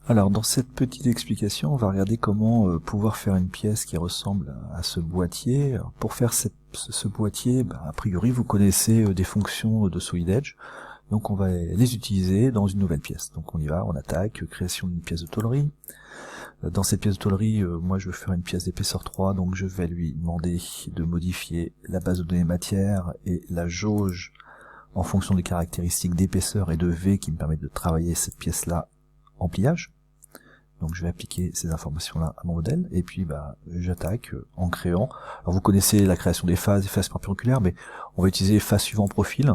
Alors dans cette petite explication, on va regarder comment pouvoir faire une pièce qui ressemble à ce boîtier. Alors, pour faire ce boîtier, a priori vous connaissez des fonctions de Solid Edge, donc on va les utiliser dans une nouvelle pièce. Donc on y va, on attaque, création d'une pièce de tôlerie. Dans cette pièce de tôlerie, moi je veux faire une pièce d'épaisseur 3, donc je vais lui demander de modifier la base de données matière et la jauge en fonction des caractéristiques d'épaisseur et de V qui me permettent de travailler cette pièce-là en pliage. Donc je vais appliquer ces informations-là à mon modèle, et puis j'attaque en créant. Alors vous connaissez la création des phases perpendiculaires, mais on va utiliser phase suivant profil.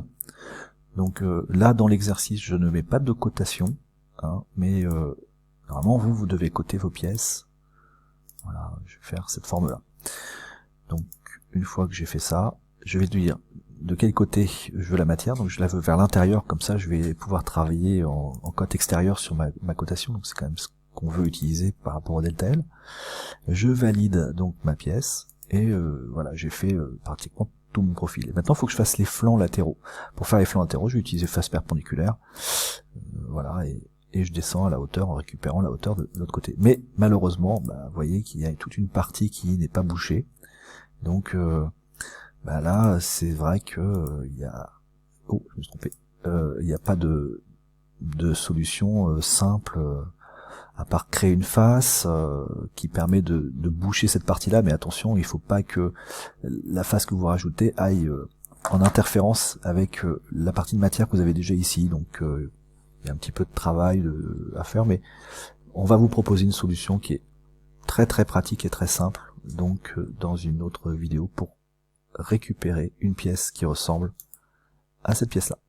Donc là dans l'exercice je ne mets pas de cotation, hein, mais normalement vous devez coter vos pièces. Voilà, je vais faire cette forme-là. Donc une fois que j'ai fait ça, je vais lui dire de quel côté je veux la matière, donc je la veux vers l'intérieur, comme ça je vais pouvoir travailler en cote extérieure sur ma cotation, donc c'est quand même ce qu'on veut utiliser par rapport au delta L. Je valide donc ma pièce, et voilà, j'ai fait pratiquement tout mon profil. Et maintenant il faut que je fasse les flancs latéraux. Pour faire les flancs latéraux, je vais utiliser face perpendiculaire, voilà, et je descends à la hauteur en récupérant la hauteur de l'autre côté. Mais malheureusement, vous voyez qu'il y a toute une partie qui n'est pas bouchée, donc là c'est vrai que il y a, oh je me suis trompé, il n'y a pas de solution simple à part créer une face qui permet de boucher cette partie-là, mais attention, il faut pas que la face que vous rajoutez aille en interférence avec la partie de matière que vous avez déjà ici, donc il y a un petit peu de travail à faire, mais on va vous proposer une solution qui est très très pratique et très simple, donc dans une autre vidéo, pour récupérer une pièce qui ressemble à cette pièce-là.